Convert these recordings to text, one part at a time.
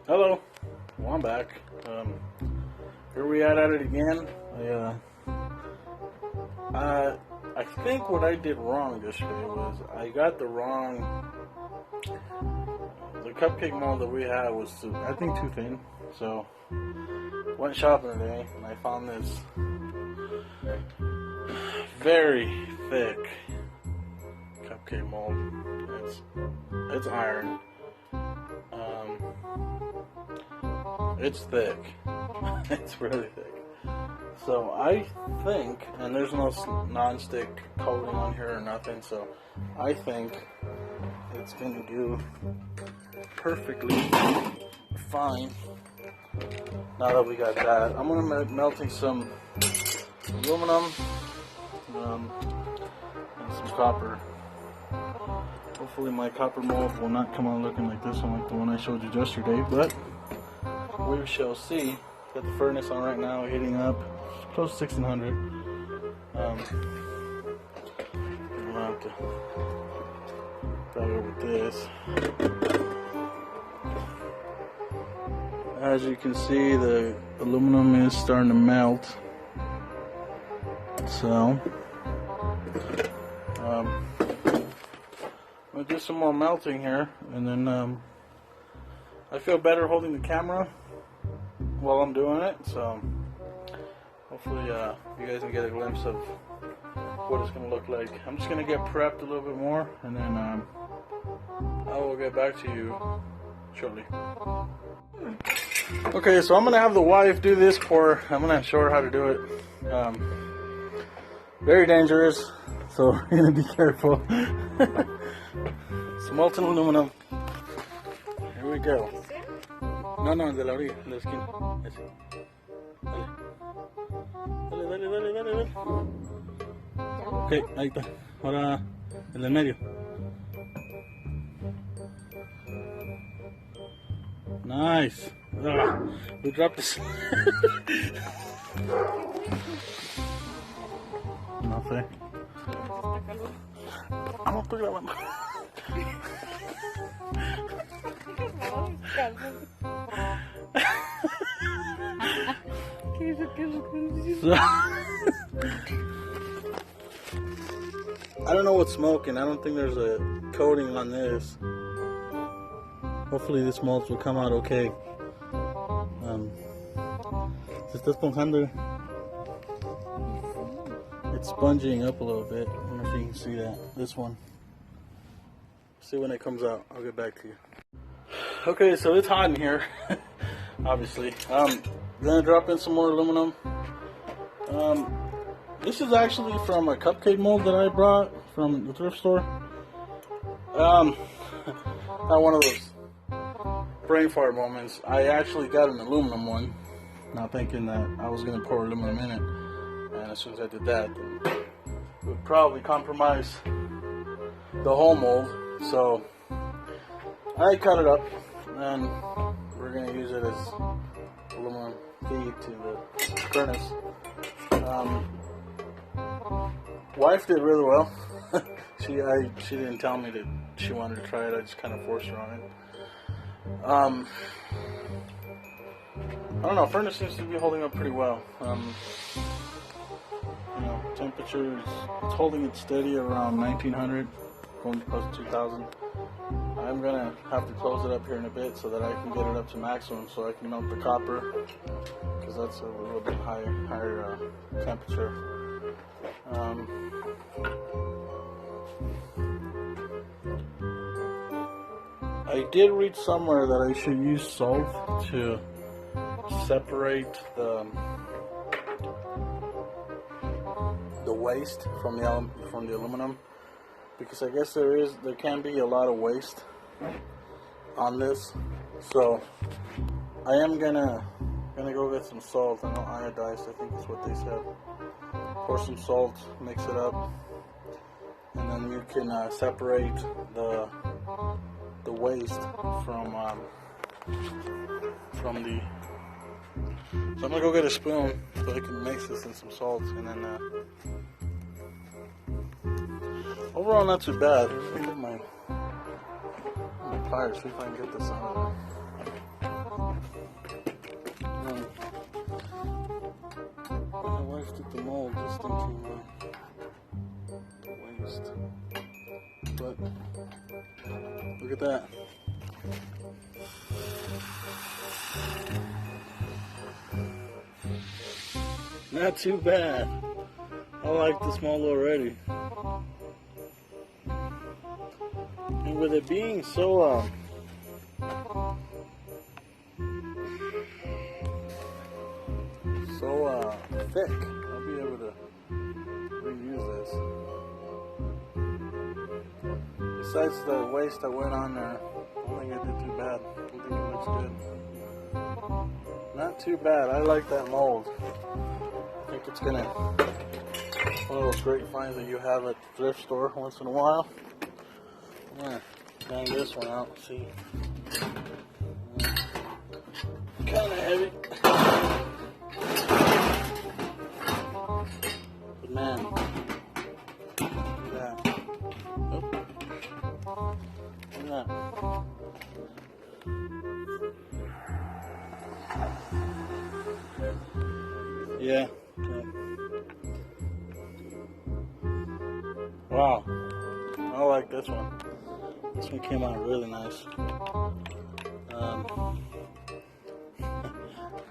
Hello. Well, I'm back. Here we at it again. I think what I did wrong yesterday was I got the cupcake mold that we had was I think too thin. So went shopping today and I found this very thick cupcake mold. It's iron. It's thick. It's really thick. So I think, and there's no non-stick coating on here or nothing, so I think it's gonna do perfectly fine. Now that we got that, I'm gonna be melting some aluminum and some copper. Hopefully my copper mold will not come out looking like this one, like the one I showed you yesterday, but we shall see. Got the furnace on right now, heating up, close to 1600. I'm gonna have to back over with this. As you can see, the aluminum is starting to melt. So, I'm gonna do some more melting here, and then I feel better holding the camera while I'm doing it, so hopefully you guys can get a glimpse of what it's going to look like. I'm just going to get prepped a little bit more, and then I will get back to you shortly. Okay, so I'm going to have the wife do this pour. I'm going to show her how to do it. Very dangerous, so we're going to be careful. It's molten aluminum. Here we go. No, de la orilla, de la esquina. Ese. Dale. Ok, ahí está. Ahora el del medio. Nice. We dropped this. No sé. No estoy grabando. So, I don't know what's smoking. I don't think there's a coating on this. Hopefully this mold will come out okay. Se está esponjando. It's sponging up a little bit. I don't know if you can see that. This one. See when it comes out. I'll get back to you. Okay, so it's hot in here. Obviously. Gonna drop in some more aluminum. This is actually from a cupcake mold that I brought from the thrift store. Not one of those brain fart moments. I actually got an aluminum one, not thinking that I was gonna pour aluminum in it. And as soon as I did that, it would probably compromise the whole mold. So I cut it up, and we're gonna use it as aluminum feed to the furnace. Wife did really well. She didn't tell me that she wanted to try it. I just kind of forced her on it. I don't know. Furnace seems to be holding up pretty well. Temperature it's holding it steady around 1900, going close to 2000. I'm gonna have to close it up here in a bit so that I can get it up to maximum, so I can melt the copper, because that's a little bit higher temperature. I did read somewhere that I should use salt to separate the waste from the aluminum, because I guess there can be a lot of waste on this. So I am gonna go get some salt. I know iodized, I think is what they said. Pour some salt, mix it up, and then you can separate the waste from the. So I'm gonna go get a spoon so I can mix this in some salt, and then overall not too bad. Let me get my pliers, see if I can get this out of there. that. Not too bad. I like this mold already. And with it being so thick, I'll be able to reuse this. Besides the waste that went on there, I don't think it did too bad. I think it looks good. Not too bad. I like that mold. I think it's gonna one of those great finds that you have at the thrift store once in a while. I'm gonna bang this one out. See, kind of heavy. Man, look at that. Oh. Look at that. Yeah. Wow. I like this one. This one came out really nice.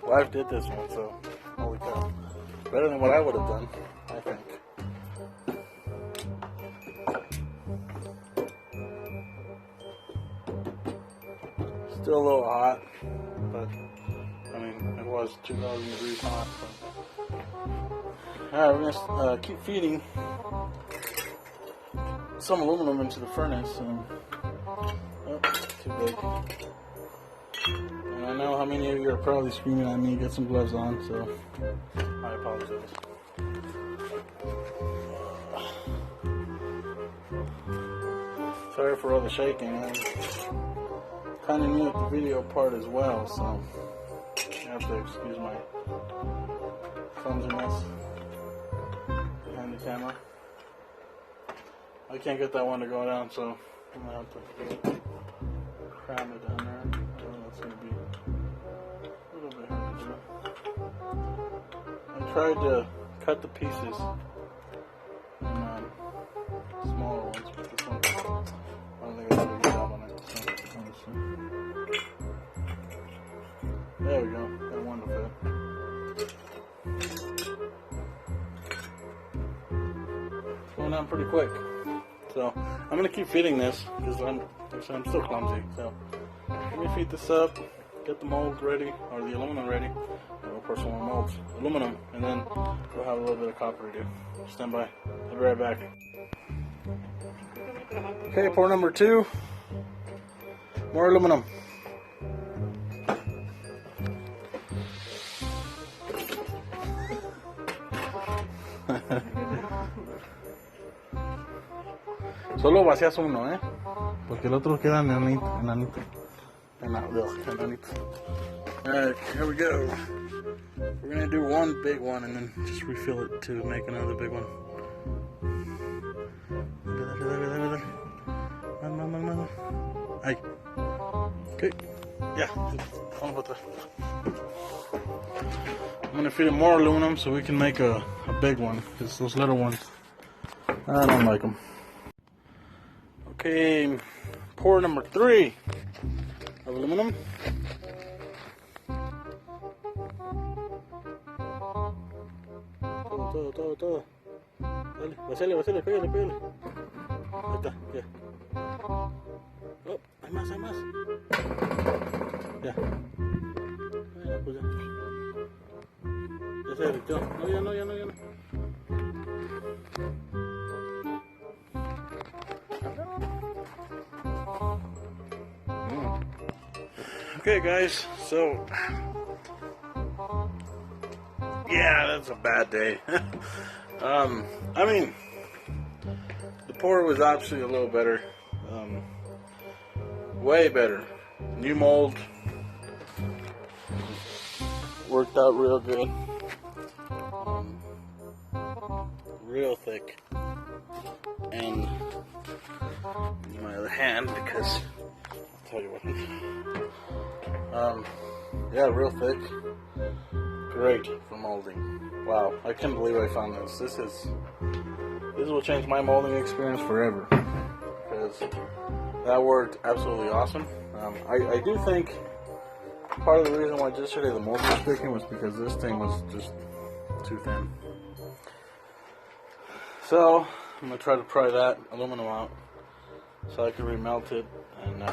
Wife did this one, so holy cow. Better than what I would have done, I think. Still a little hot, but I mean, it was 2,000 degrees hot. Alright, we're gonna keep feeding some aluminum into the furnace. Oh, too big. And I know how many of you are probably screaming at me, get some gloves on, so I apologize. Sorry for all the shaking. I'm kind of new at the video part as well, so you have to excuse my clumsiness behind the camera. I can't get that one to go down, so I'm gonna have to cram it down there. I don't know, it's gonna be a little bit hard to do. I tried to cut the pieces in smaller ones, but this one, I don't think I did a good job on it. So, there we go, that one to fit. Going down pretty quick. So I'm gonna keep feeding this because I'm still clumsy. So let me feed this up, get the mold ready, or the aluminum ready. And of course, one more molds, aluminum, and then we'll have a little bit of copper to do. Stand by. I'll be right back. Okay, pour number 2. More aluminum. Solo vacías uno, porque el otro queda enanito. Alright, here we go. We're gonna do one big one and then just refill it to make another big one. Ay. Okay. Yeah. I'm gonna feed it more aluminum so we can make a big one, because those little ones, I don't like them. Okay, pour number 3 of aluminum. Todo. Dale, vacíale, pégale. Ahí está, ya. Oh, hay más. Ya. Pues ya. Ya se derritió. No, ya no. Okay, guys, so yeah, that's a bad day. I mean, the pour was actually a little better, way better. New mold worked out real good, real thick, and my other hand, because I'll tell you what. Yeah, real thick. Great for molding. Wow, I can't believe I found this. This will change my molding experience forever. Because that worked absolutely awesome. I do think part of the reason why yesterday the mold was sticking was because this thing was just too thin. So I'm gonna try to pry that aluminum out so I can remelt it and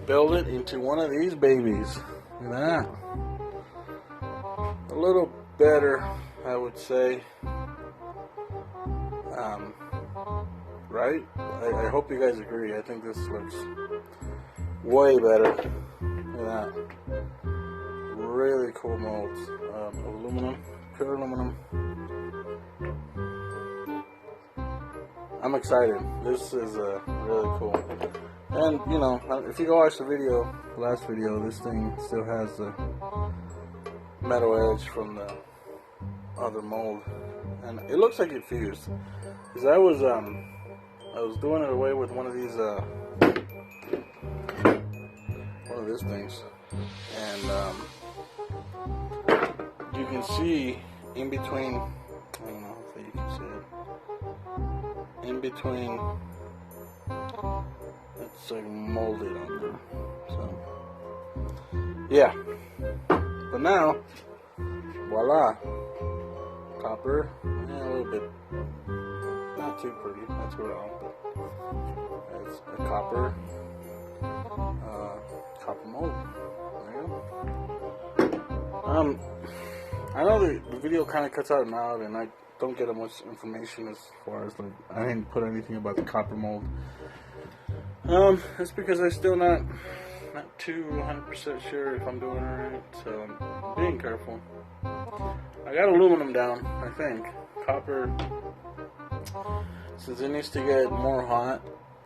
build it into one of these babies. Look at that. A little better, I would say. Right? I hope you guys agree. I think this looks way better. Look at that. Really cool molds. Aluminum, pure aluminum. I'm excited. This is really cool. And, you know, if you go watch the video, the last video, this thing still has the metal edge from the other mold. And it looks like it fused. Because I was doing it away with one of these, one of these things. And you can see in between, I don't know if you can see it, in between, it's like molded on there. So, yeah. But now, voila, copper, yeah, a little bit, not too pretty, not too wrong, but it's a copper mold. There you go. I know the video kind of cuts out and out, and I don't get much information as far as, like, I didn't put anything about the copper mold. It's because I'm still not too 100% sure if I'm doing it right, so I'm being careful. I got aluminum down, I think. Copper, since it needs to get more hot,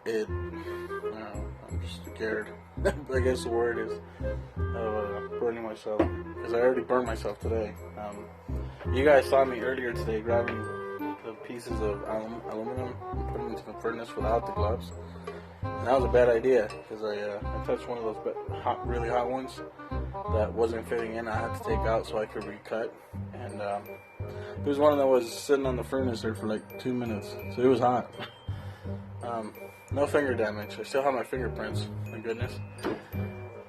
I'm just scared, I guess the word is, of burning myself, because I already burned myself today. You guys saw me earlier today grabbing the pieces of aluminum and putting them into the furnace without the gloves. And that was a bad idea, because I touched one of those really hot ones that wasn't fitting in. I had to take out so I could recut. And it was one that was sitting on the furnace there for like 2 minutes, so it was hot. No finger damage. I still have my fingerprints, thank goodness.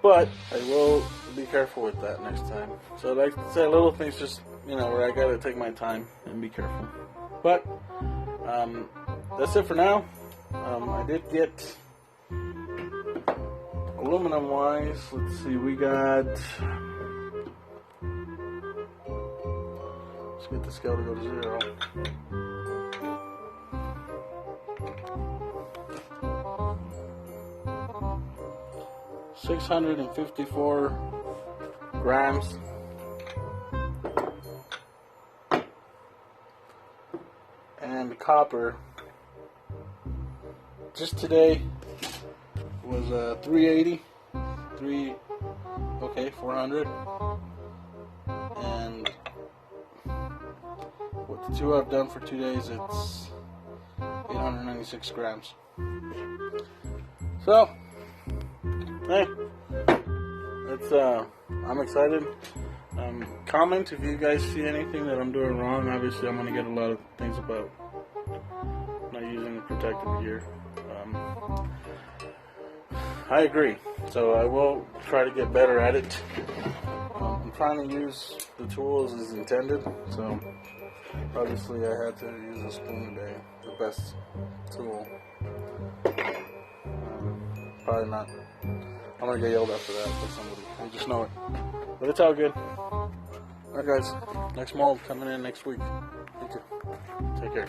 But I will be careful with that next time. So like I say, little things just, you know, where I gotta take my time and be careful. But that's it for now. I did get aluminum wise, let's see, we got, let's get the scale to go to 0. $654 grams. And copper, just today, was 380, 400, and what the two I've done for 2 days, it's 896 grams. So, hey, it's I'm excited. Comment if you guys see anything that I'm doing wrong. Obviously, I'm gonna get a lot of things about not using the protective gear. I agree, so I will try to get better at it. I'm trying to use the tools as intended, so obviously I had to use a spoon today, the best tool. Probably not. I'm gonna get yelled at for that by somebody. I just know it, but it's all good. Alright guys, next mold coming in next week. Thank you. Take care.